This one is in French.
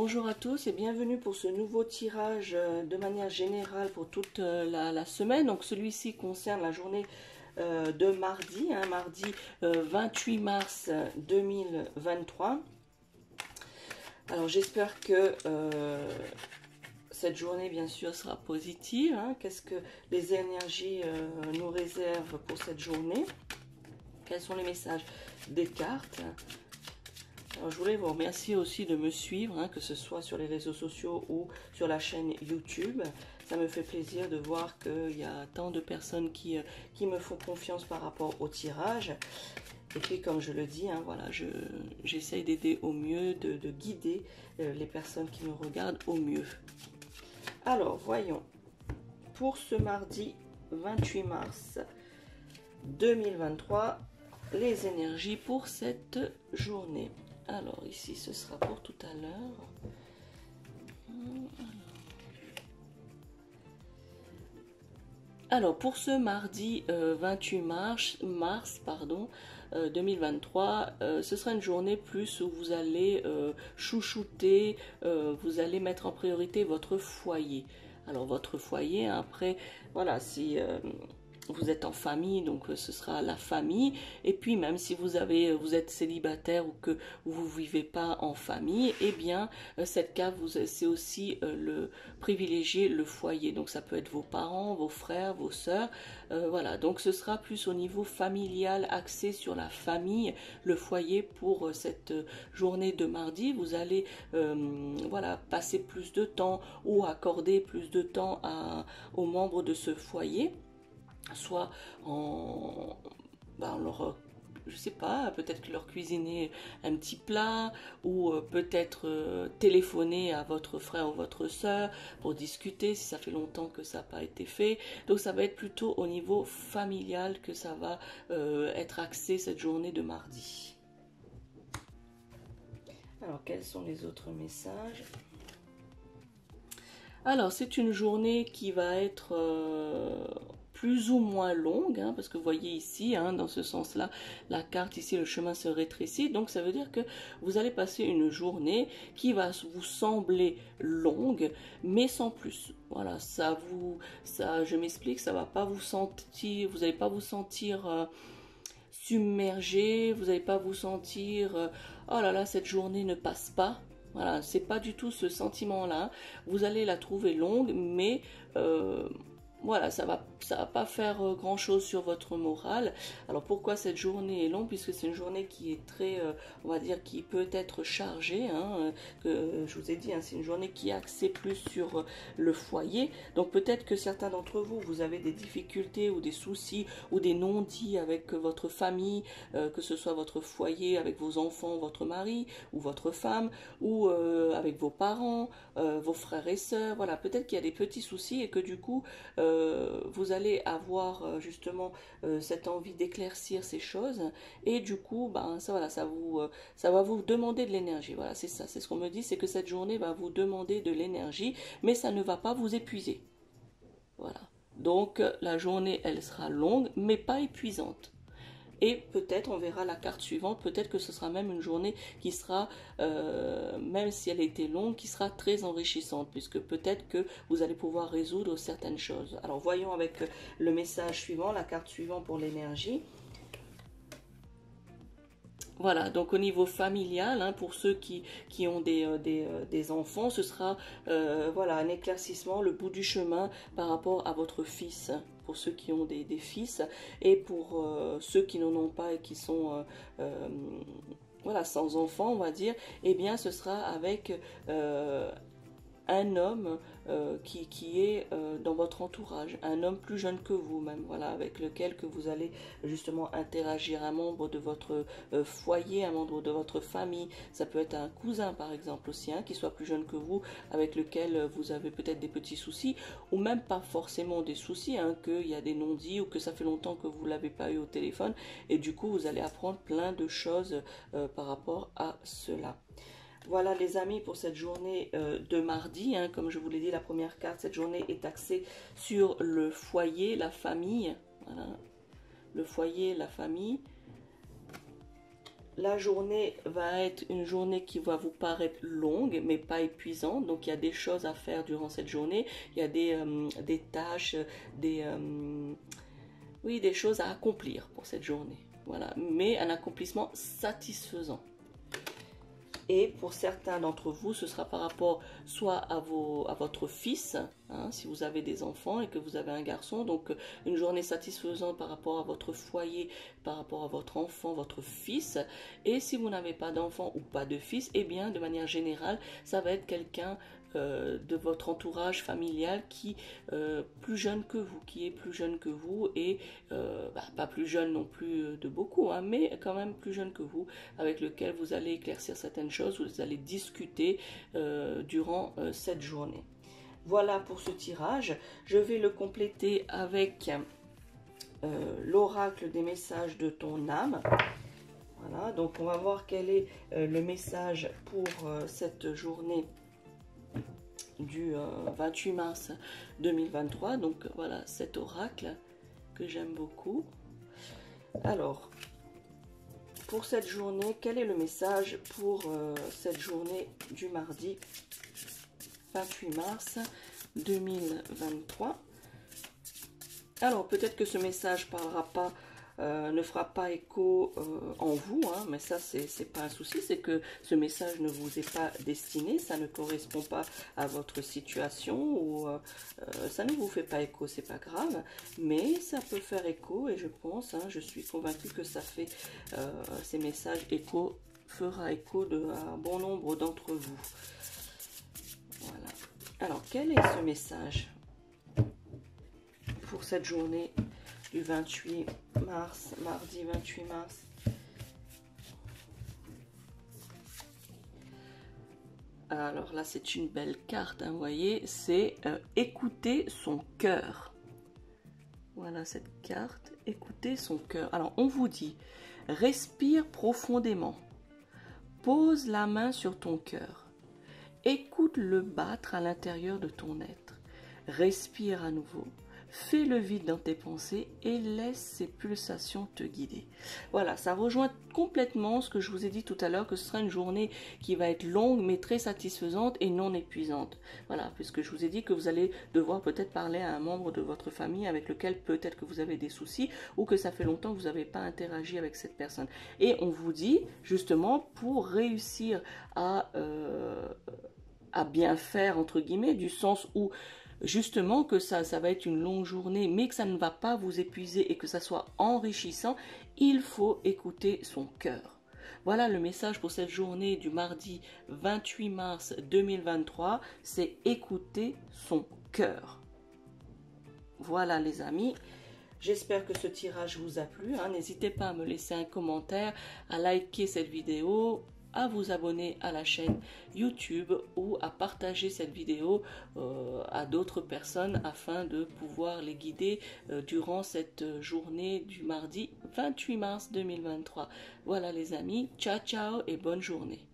Bonjour à tous et bienvenue pour ce nouveau tirage de manière générale pour toute la semaine. Donc celui-ci concerne la journée de mardi, mardi 28 mars 2023. Alors j'espère que cette journée bien sûr sera positive. Qu'est-ce que les énergies nous réservent pour cette journée? Quels sont les messages des cartes? Alors, je voulais vous remercier aussi de me suivre, que ce soit sur les réseaux sociaux ou sur la chaîne YouTube. Ça me fait plaisir de voir qu'il y a tant de personnes qui me font confiance par rapport au tirage. Et puis, comme je le dis, voilà, j'essaye d'aider au mieux, de guider les personnes qui me regardent au mieux. Alors, voyons. Pour ce mardi 28 mars 2023, les énergies pour cette journée. Alors ici ce sera pour tout à l'heure. Alors pour ce mardi 28 mars 2023, ce sera une journée plus où vous allez chouchouter, vous allez mettre en priorité votre foyer. Alors votre foyer, après, voilà, si vous êtes en famille, donc ce sera la famille. Et puis même si vous êtes célibataire ou que vous ne vivez pas en famille, eh bien cette carte, c'est aussi le privilégier le foyer. Donc ça peut être vos parents, vos frères, vos sœurs. Voilà, donc ce sera plus au niveau familial, axé sur la famille, le foyer pour cette journée de mardi. Vous allez voilà, passer plus de temps ou accorder plus de temps aux membres de ce foyer. Soit je sais pas, peut-être que leur cuisiner un petit plat ou peut-être téléphoner à votre frère ou votre soeur pour discuter si ça fait longtemps que ça n'a pas été fait. Donc ça va être plutôt au niveau familial que ça va être axé cette journée de mardi. Alors quels sont les autres messages? Alors c'est une journée qui va être plus ou moins longue, parce que vous voyez ici, dans ce sens-là, la carte ici, le chemin se rétrécit. Donc ça veut dire que vous allez passer une journée qui va vous sembler longue, mais sans plus. Voilà, je m'explique, ça va pas vous sentir, vous n'allez pas vous sentir submergé, vous n'allez pas vous sentir oh là là, cette journée ne passe pas. Voilà, c'est pas du tout ce sentiment-là. Vous allez la trouver longue, mais voilà, ça va pas faire grand chose sur votre morale. Alors pourquoi cette journée est longue? Puisque c'est une journée qui est très, on va dire, qui peut être chargée, que je vous ai dit, c'est une journée qui est axée plus sur le foyer. Donc peut-être que certains d'entre vous, vous avez des difficultés ou des soucis ou des non-dits avec votre famille, que ce soit votre foyer, avec vos enfants, votre mari ou votre femme, ou avec vos parents, vos frères et sœurs. Voilà, peut-être qu'il y a des petits soucis et que du coup, vous allez avoir justement cette envie d'éclaircir ces choses et du coup ça va vous demander de l'énergie. Voilà, c'est ça, c'est ce qu'on me dit, c'est que cette journée va vous demander de l'énergie, mais ça ne va pas vous épuiser. Voilà, donc la journée elle sera longue mais pas épuisante. Et peut-être, on verra la carte suivante, peut-être que ce sera même une journée qui sera, même si elle a été longue, qui sera très enrichissante, puisque peut-être que vous allez pouvoir résoudre certaines choses. Alors voyons avec le message suivant, la carte suivante pour l'énergie. Voilà, donc au niveau familial, pour ceux qui ont des enfants, ce sera voilà, un éclaircissement, le bout du chemin par rapport à votre fils, pour ceux qui ont des fils, et pour ceux qui n'en ont pas et qui sont voilà, sans enfants, on va dire, eh bien ce sera avec un homme qui est dans votre entourage, un homme plus jeune que vous même, voilà, avec lequel que vous allez justement interagir, un membre de votre foyer, un membre de votre famille. Ça peut être un cousin par exemple aussi, qui soit plus jeune que vous, avec lequel vous avez peut-être des petits soucis, ou même pas forcément des soucis, qu'il y a des non-dits ou que ça fait longtemps que vous ne l'avez pas eu au téléphone, et du coup vous allez apprendre plein de choses par rapport à cela. Voilà les amis pour cette journée de mardi, comme je vous l'ai dit, la première carte, cette journée est axée sur le foyer, la famille, voilà. Le foyer, la famille. la journée va être une journée qui va vous paraître longue, mais pas épuisante. Donc, il y a des choses à faire durant cette journée. Il y a des tâches, oui, des choses à accomplir pour cette journée. Voilà, mais un accomplissement satisfaisant. Et pour certains d'entre vous, ce sera par rapport soit à votre fils, hein, si vous avez des enfants et que vous avez un garçon. Donc, une journée satisfaisante par rapport à votre foyer, par rapport à votre enfant, votre fils. Et si vous n'avez pas d'enfant ou pas de fils, eh bien, de manière générale, ça va être quelqu'un de votre entourage familial qui plus jeune que vous, qui est plus jeune que vous et pas plus jeune non plus de beaucoup, hein, mais quand même plus jeune que vous, avec lequel vous allez éclaircir certaines choses, vous allez discuter durant cette journée. Voilà pour ce tirage. Je vais le compléter avec l'oracle des messages de ton âme. Voilà, donc on va voir quel est le message pour cette journée du 28 mars 2023. Donc voilà cet oracle que j'aime beaucoup. Alors, pour cette journée, quel est le message pour cette journée du mardi 28 mars 2023? Alors, peut-être que ce message ne fera pas écho en vous, hein, mais ça, c'est pas un souci, c'est que ce message ne vous est pas destiné, ça ne correspond pas à votre situation, ou ça ne vous fait pas écho, c'est pas grave, mais ça peut faire écho, et je pense, hein, je suis convaincue que ça fait, ces messages fera écho à un bon nombre d'entre vous. Voilà. Alors, quel est ce message pour cette journée du 28 mars, mardi 28 mars? Alors là, c'est une belle carte, hein, vous voyez, c'est écouter son cœur. Voilà cette carte, écouter son cœur. Alors, on vous dit, respire profondément, pose la main sur ton cœur, écoute-le battre à l'intérieur de ton être, respire à nouveau. Fais le vide dans tes pensées et laisse ces pulsations te guider. Voilà, ça rejoint complètement ce que je vous ai dit tout à l'heure, que ce sera une journée qui va être longue mais très satisfaisante et non épuisante. Voilà, puisque je vous ai dit que vous allez devoir peut-être parler à un membre de votre famille avec lequel peut-être que vous avez des soucis ou que ça fait longtemps que vous n'avez pas interagi avec cette personne. Et on vous dit justement pour réussir à bien faire, entre guillemets, du sens où justement que ça va être une longue journée, mais que ça ne va pas vous épuiser et que ça soit enrichissant, il faut écouter son cœur. Voilà le message pour cette journée du mardi 28 mars 2023, c'est écouter son cœur. Voilà les amis, j'espère que ce tirage vous a plu, hein. N'hésitez pas à me laisser un commentaire, à liker cette vidéo, à vous abonner à la chaîne YouTube ou à partager cette vidéo à d'autres personnes afin de pouvoir les guider durant cette journée du mardi 28 mars 2023. Voilà les amis, ciao ciao et bonne journée.